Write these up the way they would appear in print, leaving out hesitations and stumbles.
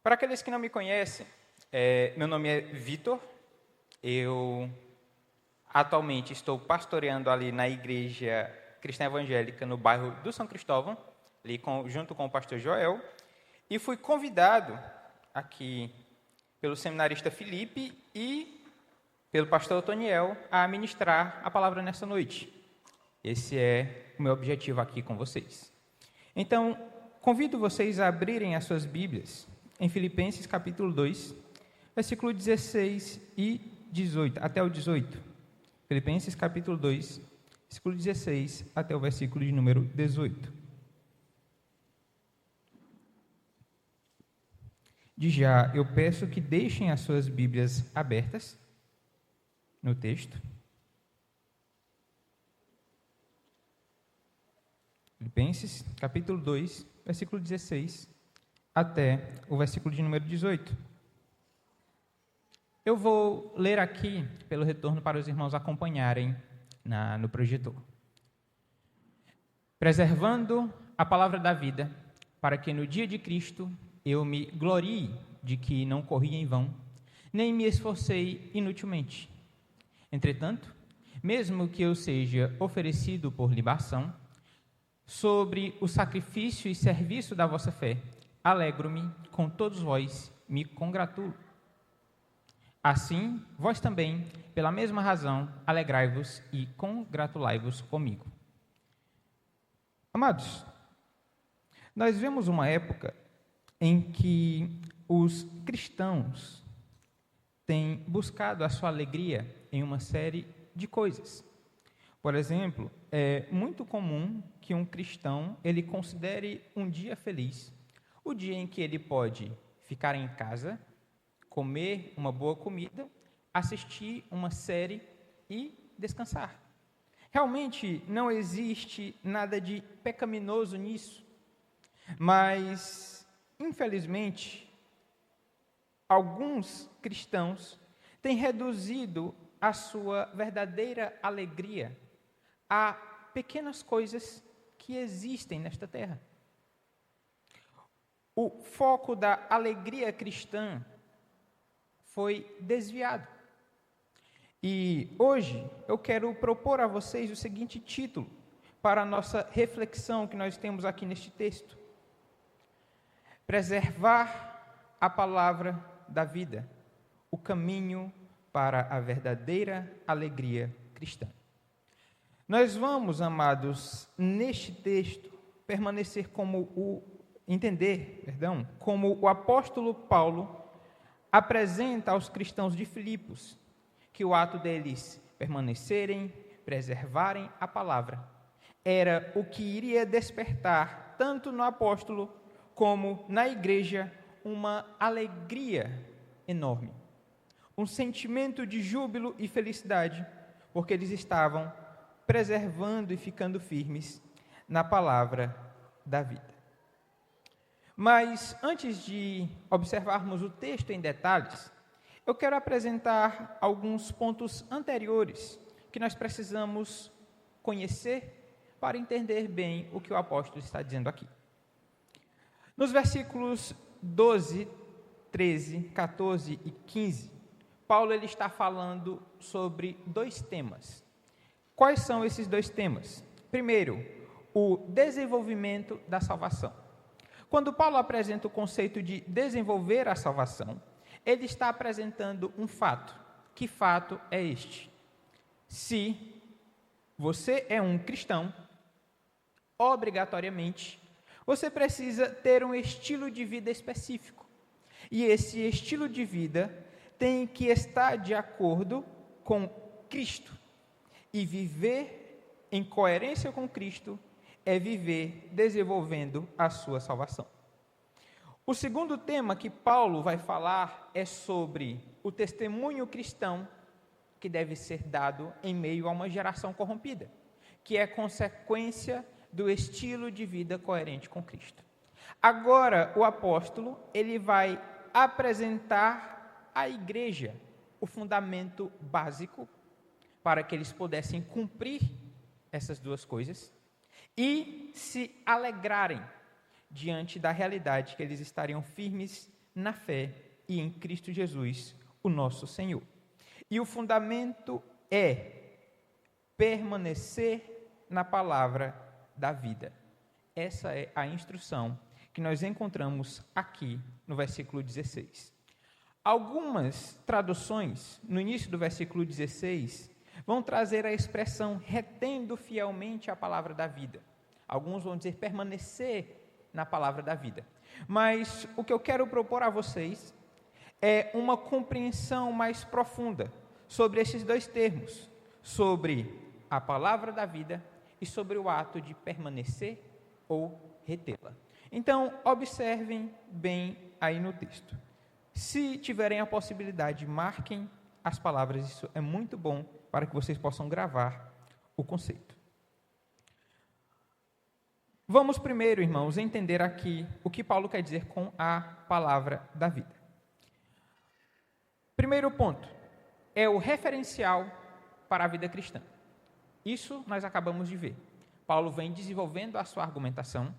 Para aqueles que não me conhecem, meu nome é Vitor. Eu atualmente estou pastoreando ali na igreja cristã evangélica no bairro do São Cristóvão, ali junto com o pastor Joel, e fui convidado aqui pelo seminarista Felipe e pelo pastor Otoniel a ministrar a palavra nessa noite. Esse é o meu objetivo aqui com vocês. Então, convido vocês a abrirem as suas Bíblias em Filipenses capítulo 2, versículo 16 e 18, até o 18. Filipenses capítulo 2, versículo 16 até o versículo de número 18. De já, eu peço que deixem as suas Bíblias abertas no texto. Filipenses, capítulo 2, versículo 16, até o versículo de número 18. Eu vou ler aqui pelo retorno para os irmãos acompanharem no projetor. Preservando a palavra da vida, para que no dia de Cristo eu me glorie de que não corri em vão, nem me esforcei inutilmente. Entretanto, mesmo que eu seja oferecido por libação, sobre o sacrifício e serviço da vossa fé, alegro-me com todos vós, me congratulo. Assim, vós também, pela mesma razão, alegrai-vos e congratulai-vos comigo. Amados, nós vemos uma época em que os cristãos têm buscado a sua alegria em uma série de coisas. Por exemplo, é muito comum que um cristão ele considere um dia feliz, o dia em que ele pode ficar em casa, comer uma boa comida, assistir uma série e descansar. Realmente não existe nada de pecaminoso nisso, mas, infelizmente, alguns cristãos têm reduzido a sua verdadeira alegria a pequenas coisas que existem nesta terra. O foco da alegria cristã foi desviado. E hoje eu quero propor a vocês o seguinte título para a nossa reflexão que nós temos aqui neste texto: Preservar a palavra da vida, o caminho para a verdadeira alegria cristã. Nós vamos, amados, neste texto, permanecer como como o apóstolo Paulo apresenta aos cristãos de Filipos, que o ato deles permanecerem, preservarem a palavra, era o que iria despertar, tanto no apóstolo como na igreja, uma alegria enorme, um sentimento de júbilo e felicidade, porque eles estavam preservando e ficando firmes na palavra da vida. Mas, antes de observarmos o texto em detalhes, eu quero apresentar alguns pontos anteriores que nós precisamos conhecer para entender bem o que o apóstolo está dizendo aqui. Nos versículos 12, 13, 14 e 15, Paulo ele está falando sobre dois temas. Quais são esses dois temas? Primeiro, o desenvolvimento da salvação. Quando Paulo apresenta o conceito de desenvolver a salvação, ele está apresentando um fato. Que fato é este? Se você é um cristão, obrigatoriamente, você precisa ter um estilo de vida específico. E esse estilo de vida tem que estar de acordo com Cristo. E viver em coerência com Cristo é viver desenvolvendo a sua salvação. O segundo tema que Paulo vai falar é sobre o testemunho cristão que deve ser dado em meio a uma geração corrompida, que é consequência do estilo de vida coerente com Cristo. Agora, o apóstolo, ele vai apresentar à igreja o fundamento básico para que eles pudessem cumprir essas duas coisas e se alegrarem diante da realidade que eles estariam firmes na fé e em Cristo Jesus, o nosso Senhor. E o fundamento é permanecer na palavra da vida. Essa é a instrução que nós encontramos aqui no versículo 16. Algumas traduções, no início do versículo 16, vão trazer a expressão retendo fielmente a palavra da vida. Alguns vão dizer permanecer na palavra da vida. Mas o que eu quero propor a vocês é uma compreensão mais profunda sobre esses dois termos, sobre a palavra da vida e sobre o ato de permanecer ou retê-la. Então, observem bem aí no texto. Se tiverem a possibilidade, marquem as palavras, isso é muito bom para que vocês possam gravar o conceito. Vamos primeiro, irmãos, entender aqui o que Paulo quer dizer com a palavra da vida. Primeiro ponto, é o referencial para a vida cristã. Isso nós acabamos de ver. Paulo vem desenvolvendo a sua argumentação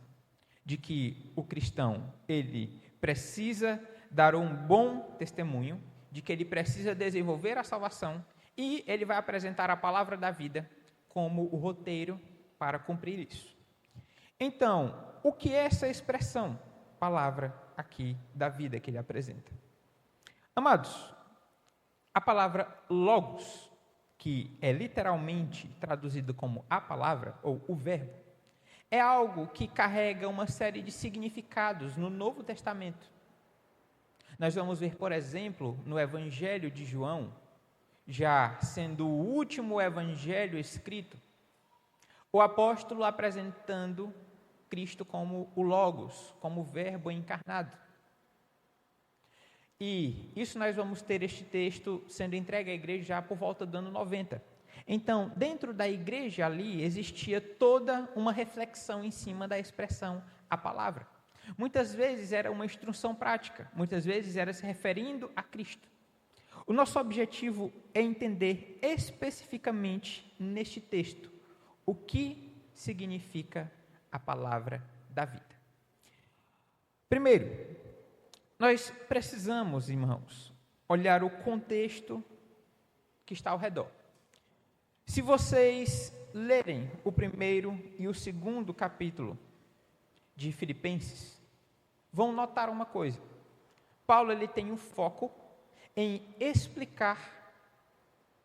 de que o cristão, ele precisa dar um bom testemunho, de que ele precisa desenvolver a salvação, e ele vai apresentar a palavra da vida como o roteiro para cumprir isso. Então, o que é essa expressão, palavra aqui da vida que ele apresenta? Amados, a palavra logos, que é literalmente traduzido como a palavra, ou o verbo, é algo que carrega uma série de significados no Novo Testamento. Nós vamos ver, por exemplo, no Evangelho de João, já sendo o último evangelho escrito, o apóstolo apresentando Cristo como o Logos, como o Verbo encarnado. E isso nós vamos ter este texto sendo entregue à igreja já por volta do ano 90. Então, dentro da igreja ali, existia toda uma reflexão em cima da expressão a palavra. Muitas vezes era uma instrução prática, muitas vezes era se referindo a Cristo. O nosso objetivo é entender especificamente neste texto o que significa a palavra da vida. Primeiro, nós precisamos, irmãos, olhar o contexto que está ao redor. Se vocês lerem o primeiro e o segundo capítulo de Filipenses, vão notar uma coisa. Paulo ele tem um foco em explicar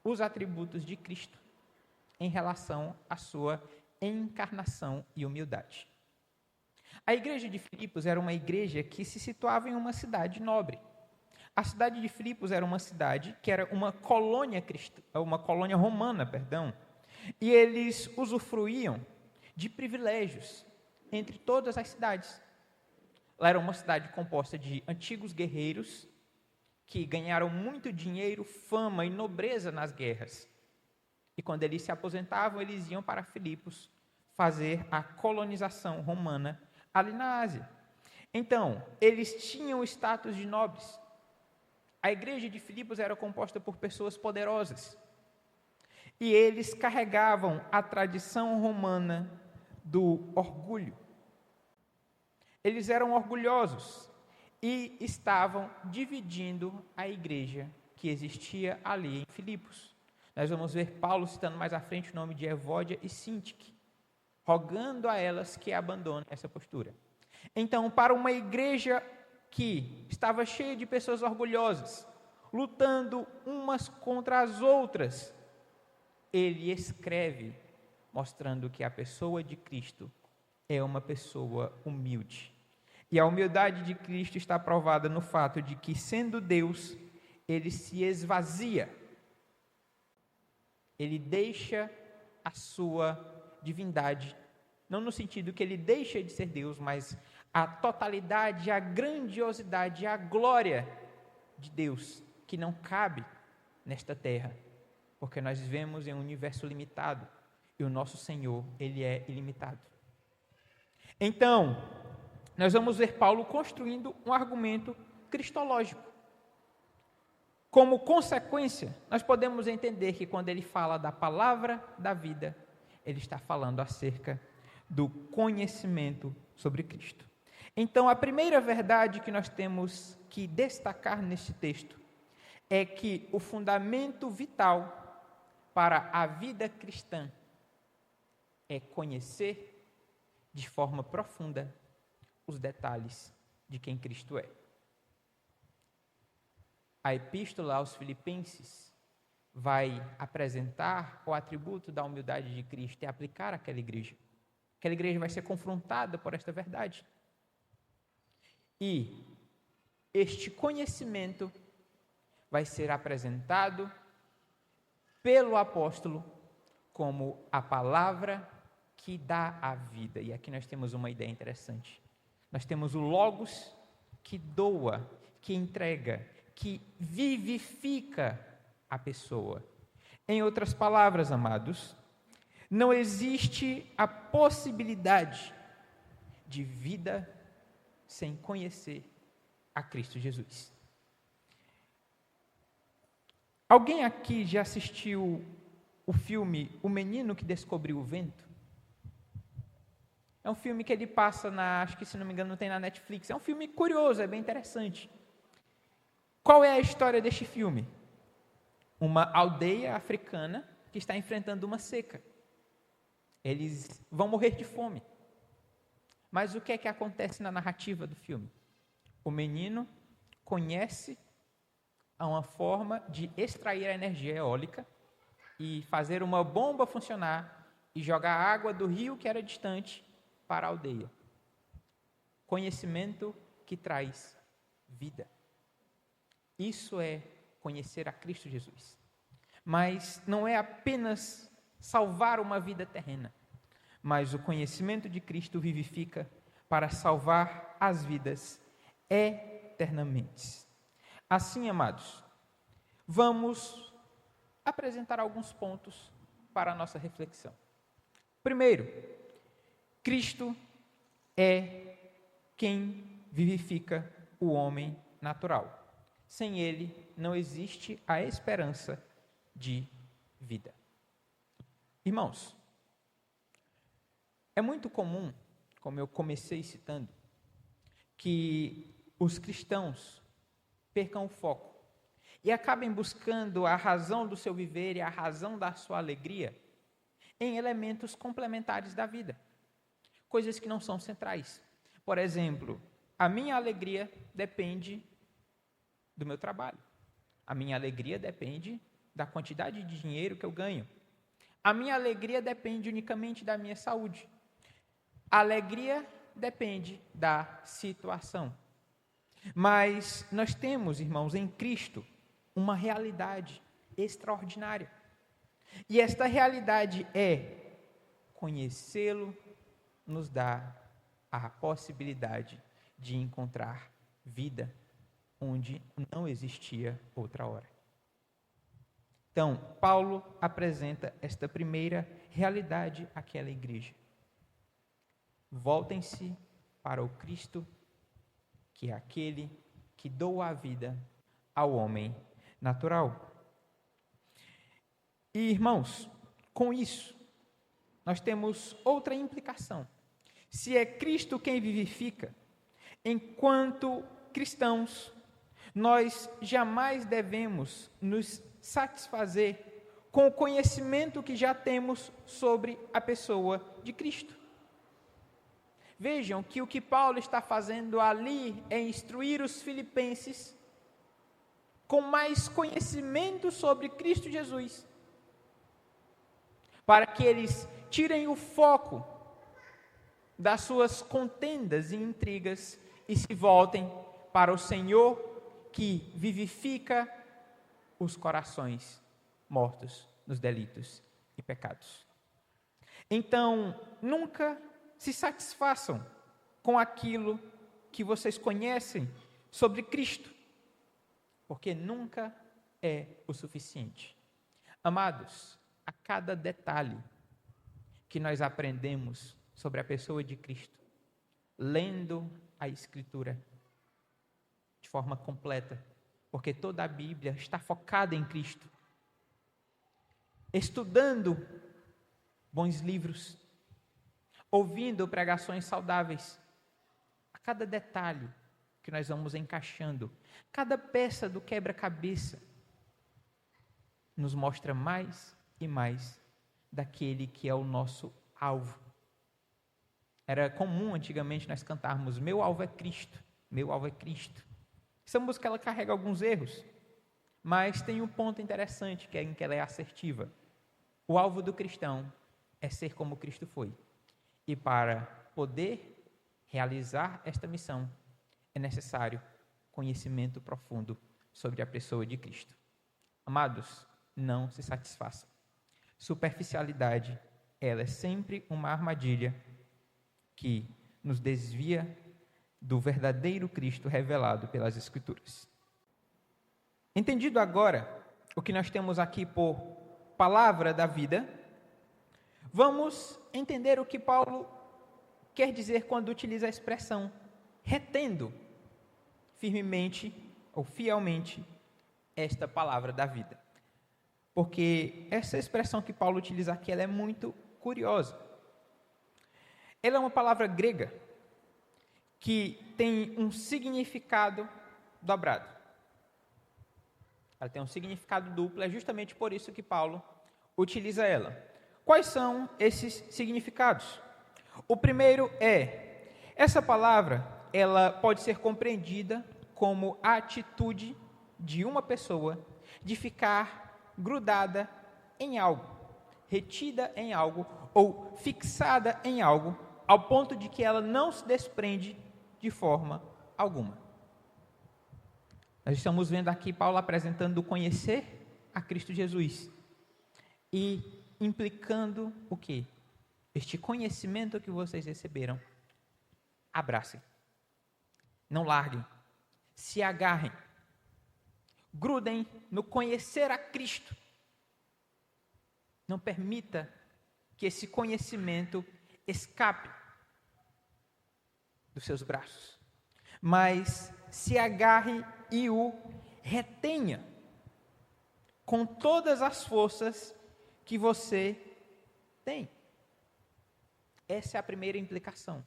os atributos de Cristo em relação à sua encarnação e humildade. A igreja de Filipos era uma igreja que se situava em uma cidade nobre. A cidade de Filipos era uma cidade que era uma colônia romana, e eles usufruíam de privilégios entre todas as cidades. Lá era uma cidade composta de antigos guerreiros que ganharam muito dinheiro, fama e nobreza nas guerras. E quando eles se aposentavam, eles iam para Filipos fazer a colonização romana ali na Ásia. Então, eles tinham o status de nobres. A igreja de Filipos era composta por pessoas poderosas. E eles carregavam a tradição romana do orgulho. Eles eram orgulhosos e estavam dividindo a igreja que existia ali em Filipos. Nós vamos ver Paulo citando mais à frente o nome de Evódia e Sintique, rogando a elas que abandonem essa postura. Então, para uma igreja que estava cheia de pessoas orgulhosas, lutando umas contra as outras, ele escreve, mostrando que a pessoa de Cristo é uma pessoa humilde. E a humildade de Cristo está provada no fato de que, sendo Deus, ele se esvazia. Ele deixa a sua divindade, não no sentido que ele deixa de ser Deus, mas a totalidade, a grandiosidade, a glória de Deus, que não cabe nesta terra, porque nós vivemos em um universo limitado, e o nosso Senhor, ele é ilimitado. Então, nós vamos ver Paulo construindo um argumento cristológico. Como consequência, nós podemos entender que quando ele fala da palavra da vida, ele está falando acerca do conhecimento sobre Cristo. Então, a primeira verdade que nós temos que destacar neste texto é que o fundamento vital para a vida cristã é conhecer de forma profunda os detalhes de quem Cristo é. A epístola aos Filipenses vai apresentar o atributo da humildade de Cristo e aplicar àquela igreja. Aquela igreja vai ser confrontada por esta verdade. E este conhecimento vai ser apresentado pelo apóstolo como a palavra que dá a vida. E aqui nós temos uma ideia interessante. Nós temos o Logos que doa, que entrega, que vivifica a pessoa. Em outras palavras, amados, não existe a possibilidade de vida sem conhecer a Cristo Jesus. Alguém aqui já assistiu o filme O Menino que Descobriu o Vento? É um filme que ele passa acho que se não me engano tem na Netflix. É um filme curioso, é bem interessante. Qual é a história deste filme? Uma aldeia africana que está enfrentando uma seca. Eles vão morrer de fome. Mas o que é que acontece na narrativa do filme? O menino conhece uma forma de extrair a energia eólica e fazer uma bomba funcionar e jogar a água do rio que era distante para a aldeia. Conhecimento que traz vida. Isso é conhecer a Cristo Jesus. Mas não é apenas salvar uma vida terrena, mas o conhecimento de Cristo vivifica para salvar as vidas eternamente. Assim, amados, vamos apresentar alguns pontos para a nossa reflexão. Primeiro, Cristo é quem vivifica o homem natural. Sem ele, não existe a esperança de vida. Irmãos, é muito comum, como eu comecei citando, que os cristãos percam o foco e acabem buscando a razão do seu viver e a razão da sua alegria em elementos complementares da vida, coisas que não são centrais. Por exemplo, a minha alegria depende do meu trabalho. A minha alegria depende da quantidade de dinheiro que eu ganho. A minha alegria depende unicamente da minha saúde. A alegria depende da situação. Mas nós temos, irmãos, em Cristo, uma realidade extraordinária. E esta realidade é conhecê-lo nos dá a possibilidade de encontrar vida onde não existia outra hora. Então, Paulo apresenta esta primeira realidade àquela igreja. Voltem-se para o Cristo, que é aquele que doa a vida ao homem natural. E, irmãos, com isso, nós temos outra implicação. Se é Cristo quem vivifica, enquanto cristãos, nós jamais devemos nos satisfazer com o conhecimento que já temos sobre a pessoa de Cristo. Vejam que o que Paulo está fazendo ali é instruir os filipenses com mais conhecimento sobre Cristo Jesus, para que eles tirem o foco das suas contendas e intrigas e se voltem para o Senhor que vivifica os corações mortos nos delitos e pecados. Então, nunca se satisfaçam com aquilo que vocês conhecem sobre Cristo, porque nunca é o suficiente. Amados, a cada detalhe que nós aprendemos sobre a pessoa de Cristo, lendo a Escritura de forma completa, porque toda a Bíblia está focada em Cristo, estudando bons livros, ouvindo pregações saudáveis, a a cada detalhe que nós vamos encaixando, cada peça do quebra-cabeça nos mostra mais e mais daquele que é o nosso alvo. Era comum antigamente nós cantarmos: meu alvo é Cristo, meu alvo é Cristo. Essa música ela carrega alguns erros, mas tem um ponto interessante que é em que ela é assertiva. O alvo do cristão é ser como Cristo foi. E para poder realizar esta missão, é necessário conhecimento profundo sobre a pessoa de Cristo. Amados, não se satisfaçam. Superficialidade, ela é sempre uma armadilha que nos desvia do verdadeiro Cristo revelado pelas Escrituras. Entendido agora o que nós temos aqui por palavra da vida, vamos entender o que Paulo quer dizer quando utiliza a expressão retendo firmemente ou fielmente esta palavra da vida. Porque essa expressão que Paulo utiliza aqui, ela é muito curiosa. Ela é uma palavra grega que tem um significado dobrado. Ela tem um significado duplo, é justamente por isso que Paulo utiliza ela. Quais são esses significados? O primeiro é, essa palavra, ela pode ser compreendida como a atitude de uma pessoa de ficar grudada em algo, retida em algo ou fixada em algo, ao ponto de que ela não se desprende de forma alguma. Nós estamos vendo aqui Paulo apresentando o conhecer a Cristo Jesus e implicando o quê? Este conhecimento que vocês receberam, abracem, não larguem, se agarrem, grudem no conhecer a Cristo. Não permita que esse conhecimento escape dos seus braços, mas se agarre e o retenha com todas as forças que você tem. Essa é a primeira implicação.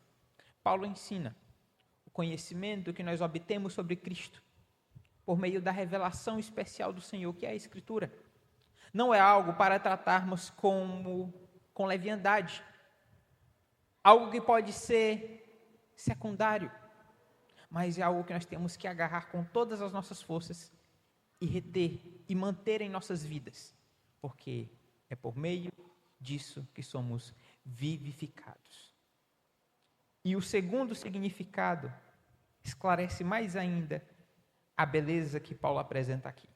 Paulo ensina o conhecimento que nós obtemos sobre Cristo por meio da revelação especial do Senhor, que é a Escritura. Não é algo para tratarmos com leviandade, algo que pode ser secundário, mas é algo que nós temos que agarrar com todas as nossas forças e reter e manter em nossas vidas, porque é por meio disso que somos vivificados. E o segundo significado esclarece mais ainda a beleza que Paulo apresenta aqui.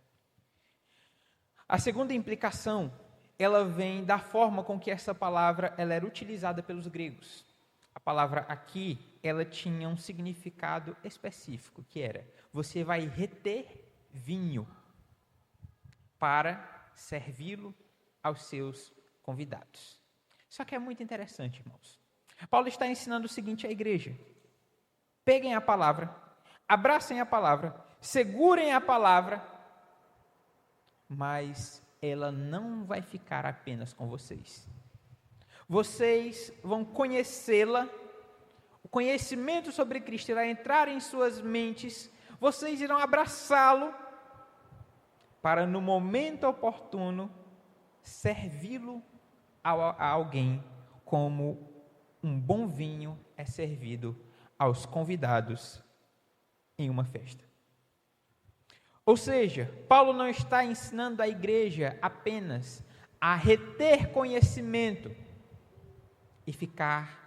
A segunda implicação, ela vem da forma com que essa palavra ela era utilizada pelos gregos. A palavra aqui, ela tinha um significado específico, que era: você vai reter vinho para servi-lo aos seus convidados. Só que é muito interessante, irmãos. Paulo está ensinando o seguinte à igreja: peguem a palavra, abracem a palavra, segurem a palavra, mas ela não vai ficar apenas com vocês. Vocês vão conhecê-la, o conhecimento sobre Cristo irá entrar em suas mentes, vocês irão abraçá-lo, para no momento oportuno servi-lo a alguém, como um bom vinho é servido aos convidados em uma festa. Ou seja, Paulo não está ensinando a igreja apenas a reter conhecimento e ficar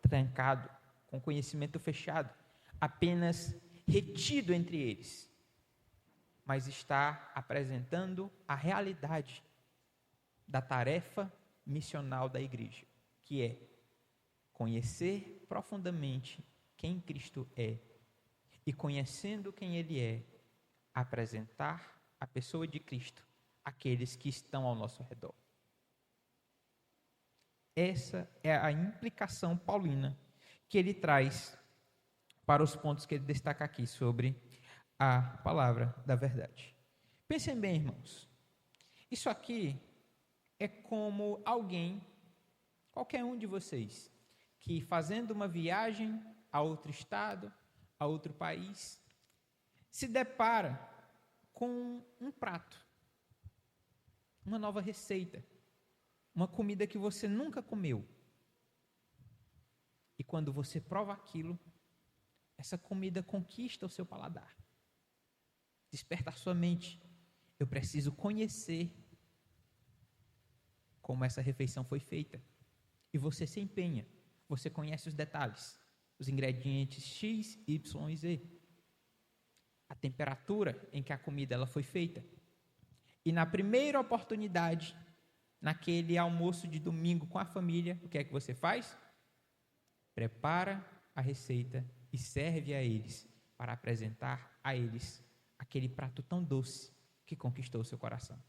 trancado, com conhecimento fechado, apenas retido entre eles, mas está apresentando a realidade da tarefa missional da igreja, que é conhecer profundamente quem Cristo é e, conhecendo quem Ele é, apresentar a pessoa de Cristo àqueles que estão ao nosso redor. Essa é a implicação paulina que ele traz para os pontos que ele destaca aqui sobre a palavra da verdade. Pensem bem, irmãos. Isso aqui é como alguém, qualquer um de vocês, que fazendo uma viagem a outro estado, a outro país, se depara com um prato, uma nova receita, uma comida que você nunca comeu. E quando você prova aquilo, essa comida conquista o seu paladar. Desperta a sua mente. Eu preciso conhecer como essa refeição foi feita. E você se empenha. Você conhece os detalhes, os ingredientes X, Y e Z. A temperatura em que a comida ela foi feita. E na primeira oportunidade, naquele almoço de domingo com a família, o que é que você faz? Prepara a receita e serve a eles, para apresentar a eles aquele prato tão doce que conquistou o seu coração.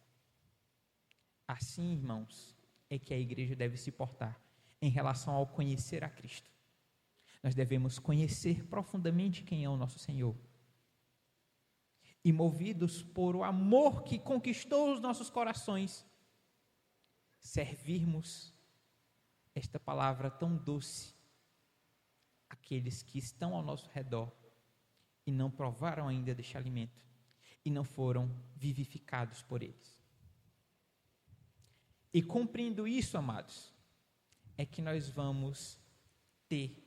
Assim, irmãos, é que a igreja deve se portar em relação ao conhecer a Cristo. Nós devemos conhecer profundamente quem é o nosso Senhor. E movidos por o amor que conquistou os nossos corações, servirmos esta palavra tão doce àqueles que estão ao nosso redor e não provaram ainda deste alimento e não foram vivificados por eles. E cumprindo isso, amados, é que nós vamos ter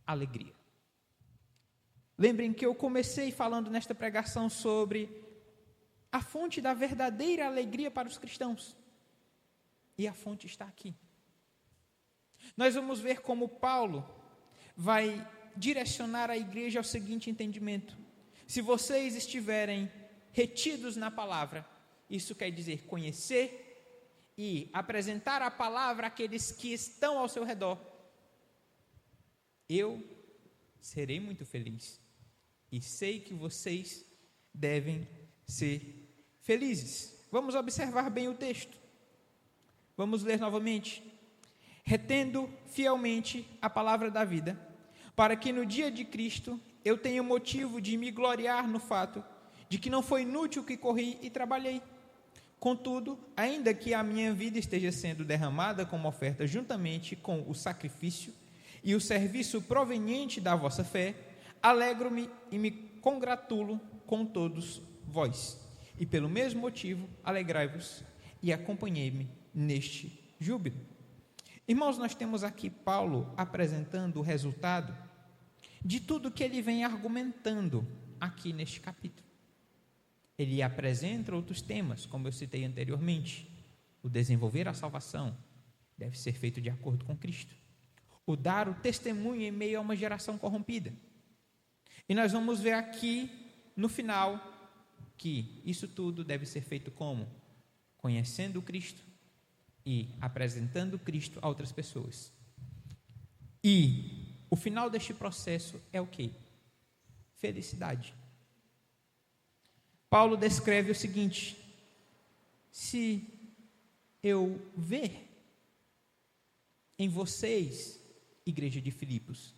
alegria. Lembrem que eu comecei falando nesta pregação sobre a fonte da verdadeira alegria para os cristãos. E a fonte está aqui. Nós vamos ver como Paulo vai direcionar a igreja ao seguinte entendimento: se vocês estiverem retidos na palavra, isso quer dizer conhecer e apresentar a palavra àqueles que estão ao seu redor, eu serei muito feliz e sei que vocês devem ser felizes. Vamos observar bem o texto. Vamos ler novamente. Retendo fielmente a palavra da vida, para que no dia de Cristo eu tenha motivo de me gloriar no fato de que não foi inútil que corri e trabalhei. Contudo, ainda que a minha vida esteja sendo derramada como oferta juntamente com o sacrifício e o serviço proveniente da vossa fé, alegro-me e me congratulo com todos vós. E pelo mesmo motivo, alegrai-vos e acompanhei-me neste júbilo. Irmãos, nós temos aqui Paulo apresentando o resultado de tudo que ele vem argumentando aqui neste capítulo. Ele apresenta outros temas, como eu citei anteriormente. O desenvolver a salvação deve ser feito de acordo com Cristo. O dar o testemunho em meio a uma geração corrompida. E nós vamos ver aqui, no final, que isso tudo deve ser feito como? Conhecendo Cristo e apresentando Cristo a outras pessoas. E o final deste processo é o quê? Felicidade. Paulo descreve o seguinte: se eu ver em vocês, igreja de Filipos,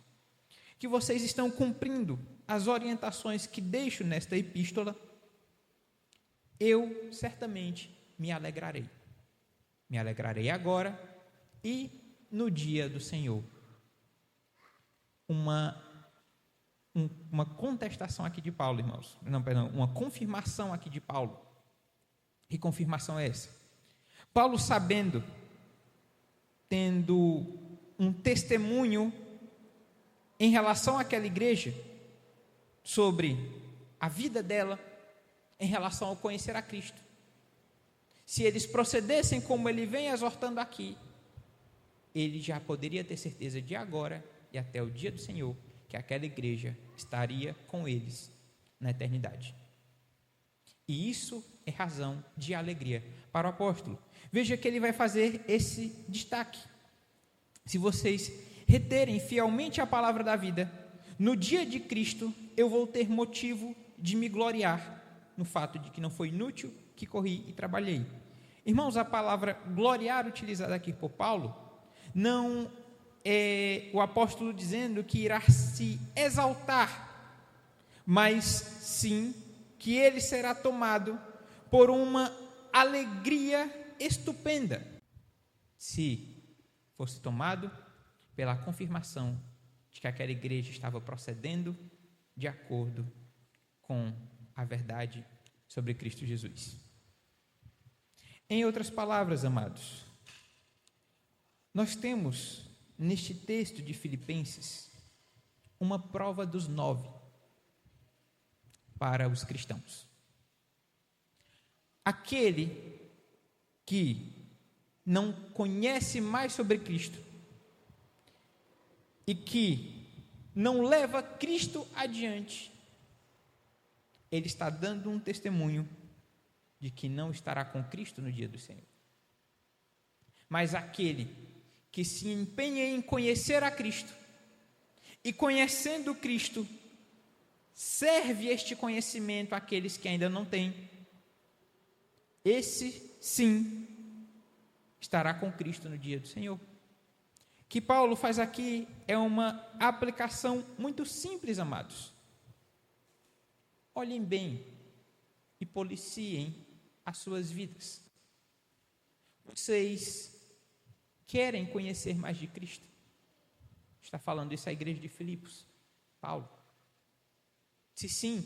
que vocês estão cumprindo as orientações que deixo nesta epístola, eu certamente me alegrarei. Me alegrarei agora e no dia do Senhor. Uma contestação aqui de Paulo, irmãos. Uma confirmação aqui de Paulo. Que confirmação é essa? Paulo, sabendo, tendo um testemunho em relação àquela igreja, sobre a vida dela, em relação ao conhecer a Cristo. Se eles procedessem como ele vem exortando aqui, ele já poderia ter certeza de agora e até o dia do Senhor, que aquela igreja estaria com eles na eternidade. E isso é razão de alegria para o apóstolo. Veja que ele vai fazer esse destaque. Se vocês reterem fielmente a palavra da vida, no dia de Cristo eu vou ter motivo de me gloriar no fato de que não foi inútil que corri e trabalhei. Irmãos, a palavra gloriar utilizada aqui por Paulo não é o apóstolo dizendo que irá se exaltar, mas sim que ele será tomado por uma alegria estupenda, se fosse tomado pela confirmação de que aquela igreja estava procedendo de acordo com a verdade sobre Cristo Jesus. Em outras palavras, amados, nós temos neste texto de Filipenses uma prova dos 9 para os cristãos. Aquele que não conhece mais sobre Cristo e que não leva Cristo adiante, ele está dando um testemunho de que não estará com Cristo no dia do Senhor. Mas aquele que se empenha em conhecer a Cristo e, conhecendo Cristo, serve este conhecimento àqueles que ainda não têm, esse sim estará com Cristo no dia do Senhor. O que Paulo faz aqui é uma aplicação muito simples, amados. Olhem bem e policiem as suas vidas. Vocês querem conhecer mais de Cristo? Está falando isso à igreja de Filipos, Paulo. Se sim,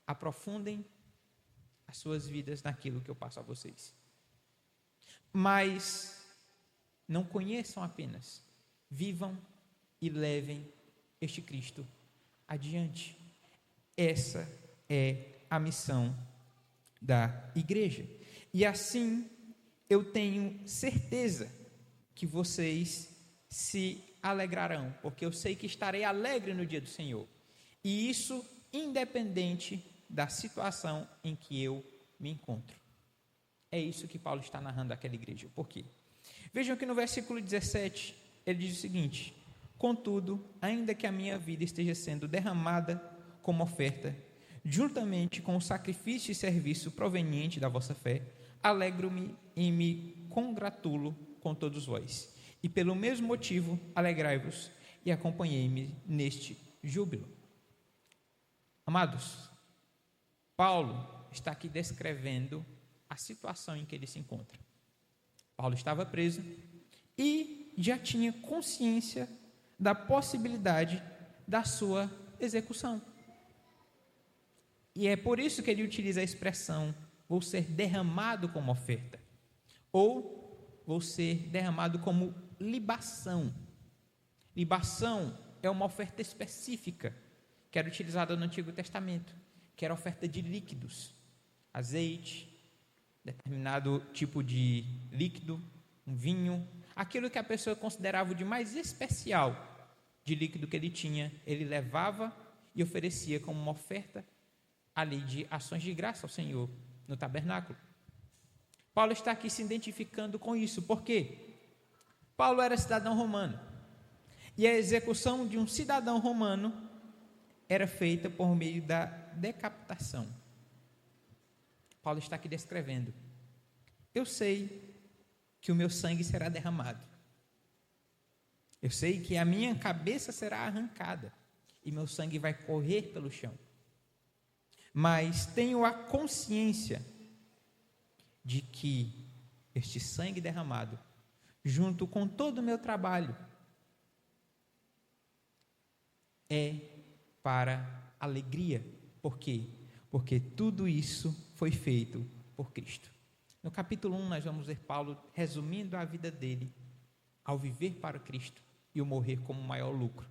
aprofundem as suas vidas naquilo que eu passo a vocês. Mas não conheçam apenas, vivam e levem este Cristo adiante. Essa é a missão da igreja. E assim, eu tenho certeza que vocês se alegrarão, porque eu sei que estarei alegre no dia do Senhor. E isso independente da situação em que eu me encontro. É isso que Paulo está narrando àquela igreja. Por quê? Vejam que no versículo 17, ele diz o seguinte: contudo, ainda que a minha vida esteja sendo derramada como oferta, juntamente com o sacrifício e serviço proveniente da vossa fé, alegro-me e me congratulo com todos vós. E pelo mesmo motivo, alegrai-vos e acompanhei-me neste júbilo. Amados, Paulo está aqui descrevendo a situação em que ele se encontra. Paulo estava preso e já tinha consciência da possibilidade da sua execução. E é por isso que ele utiliza a expressão vou ser derramado como oferta, ou vou ser derramado como libação. Libação é uma oferta específica que era utilizada no Antigo Testamento, que era oferta de líquidos, azeite, determinado tipo de líquido, um vinho, aquilo que a pessoa considerava o de mais especial de líquido que ele tinha, ele levava e oferecia como uma oferta ali de ações de graça ao Senhor no tabernáculo. Paulo está aqui se identificando com isso, porque Paulo era cidadão romano, e a execução de um cidadão romano era feita por meio da decapitação. Paulo está aqui descrevendo: eu sei que o meu sangue será derramado, eu sei que a minha cabeça será arrancada e meu sangue vai correr pelo chão, mas tenho a consciência de que este sangue derramado, junto com todo o meu trabalho, é para alegria. Por quê? Porque tudo isso foi feito por Cristo. No capítulo 1, nós vamos ver Paulo resumindo a vida dele ao viver para Cristo e o morrer como o maior lucro.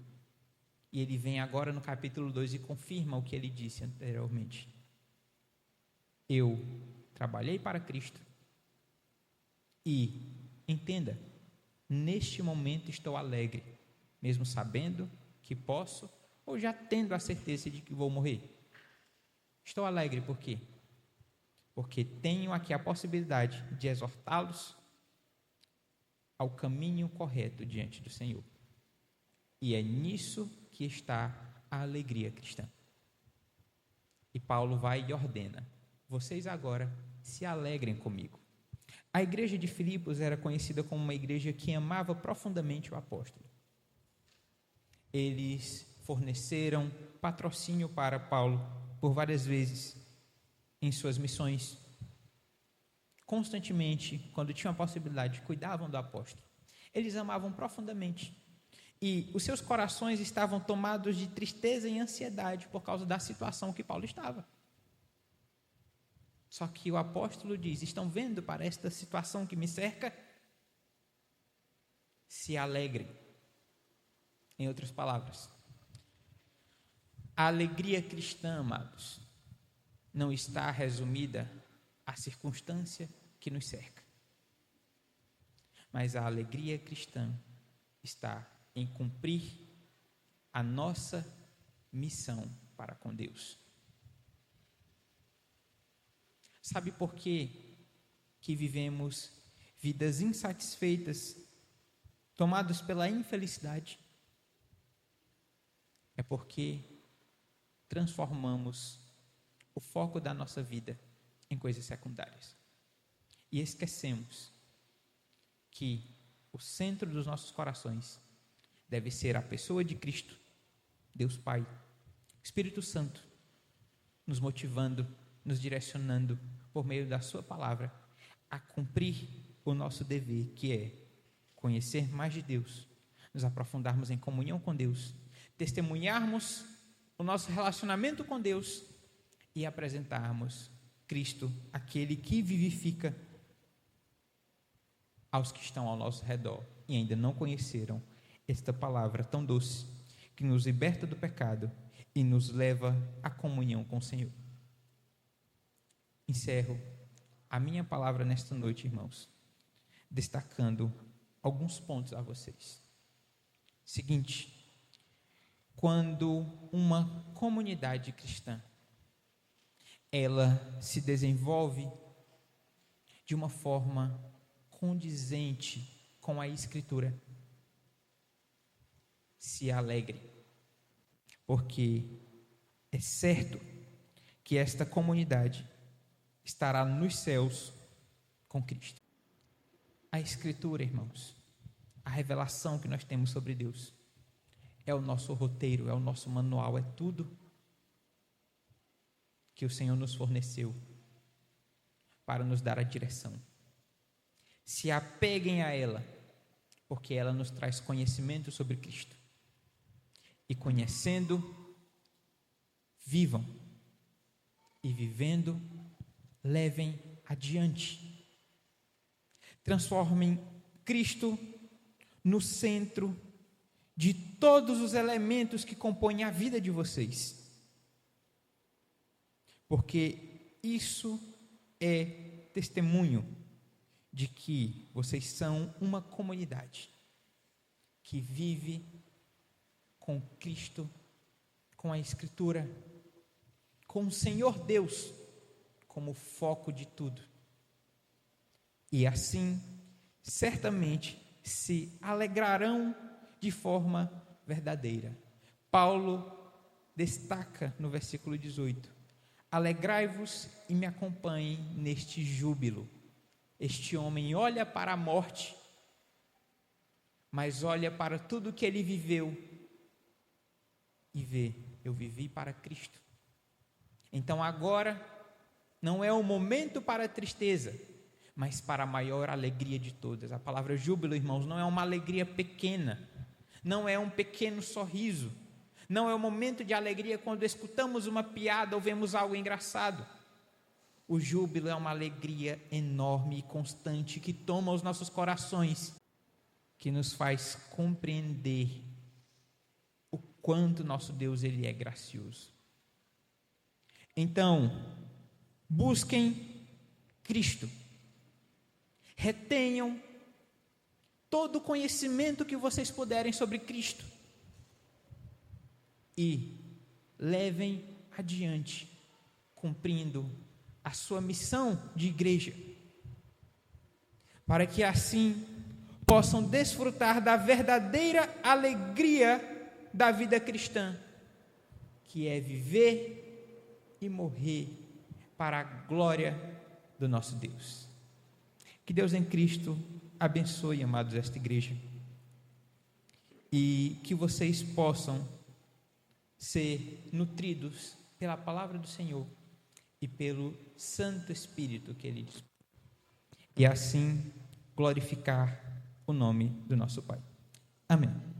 E ele vem agora no capítulo 2 e confirma o que ele disse anteriormente. Eu trabalhei para Cristo e, entenda, neste momento estou alegre, mesmo sabendo que posso ou já tendo a certeza de que vou morrer. Estou alegre por quê? Porque tenho aqui a possibilidade de exortá-los ao caminho correto diante do Senhor. E é nisso que está a alegria cristã. E Paulo vai e ordena: vocês agora se alegrem comigo. A igreja de Filipos era conhecida como uma igreja que amava profundamente o apóstolo. Eles forneceram patrocínio para Paulo por várias vezes em suas missões. Constantemente, quando tinham a possibilidade, cuidavam do apóstolo. Eles amavam profundamente. E os seus corações estavam tomados de tristeza e ansiedade por causa da situação que Paulo estava. Só que o apóstolo diz: estão vendo para esta situação que me cerca? Se alegrem. Em outras palavras, a alegria cristã, amados, não está resumida à circunstância que nos cerca. Mas a alegria cristã está em cumprir a nossa missão para com Deus. Sabe por quê que vivemos vidas insatisfeitas, tomados pela infelicidade? É porque transformamos o foco da nossa vida em coisas secundárias. E esquecemos que o centro dos nossos corações deve ser a pessoa de Cristo, Deus Pai, Espírito Santo, nos motivando, nos direcionando por meio da sua palavra a cumprir o nosso dever, que é conhecer mais de Deus, nos aprofundarmos em comunhão com Deus, testemunharmos o nosso relacionamento com Deus e apresentarmos Cristo, aquele que vivifica, aos que estão ao nosso redor e ainda não conheceram esta palavra tão doce, que nos liberta do pecado e nos leva à comunhão com o Senhor. Encerro a minha palavra nesta noite, irmãos, destacando alguns pontos a vocês. Seguinte: quando uma comunidade cristã, ela se desenvolve de uma forma condizente com a Escritura, se alegre, porque é certo que esta comunidade estará nos céus com Cristo. A Escritura, irmãos, a revelação que nós temos sobre Deus, é o nosso roteiro, é o nosso manual, é tudo que o Senhor nos forneceu para nos dar a direção. Se apeguem a ela, porque ela nos traz conhecimento sobre Cristo. E conhecendo, vivam. E vivendo, levem adiante. Transformem Cristo no centro de todos os elementos que compõem a vida de vocês. Porque isso é testemunho de que vocês são uma comunidade que vive com Cristo, com a Escritura, com o Senhor Deus como foco de tudo. E assim, certamente, se alegrarão de forma verdadeira. Paulo destaca no versículo 18: alegrai-vos e me acompanhem neste júbilo. Este homem olha para a morte, mas olha para tudo que ele viveu e vê: eu vivi para Cristo. Então agora não é o momento para a tristeza, mas para a maior alegria de todas. A palavra júbilo, irmãos, não é uma alegria pequena, não é um pequeno sorriso, não é um momento de alegria quando escutamos uma piada ou vemos algo engraçado. O júbilo é uma alegria enorme e constante que toma os nossos corações, que nos faz compreender o quanto nosso Deus ele é gracioso. Então, busquem Cristo, retenham todo o conhecimento que vocês puderem sobre Cristo e levem adiante, cumprindo a sua missão de igreja, para que assim possam desfrutar da verdadeira alegria da vida cristã, que é viver e morrer para a glória do nosso Deus. Que Deus em Cristo abençoe, amados, esta igreja, e que vocês possam ser nutridos pela palavra do Senhor e pelo Santo Espírito que Ele diz, e assim glorificar o nome do nosso Pai. Amém.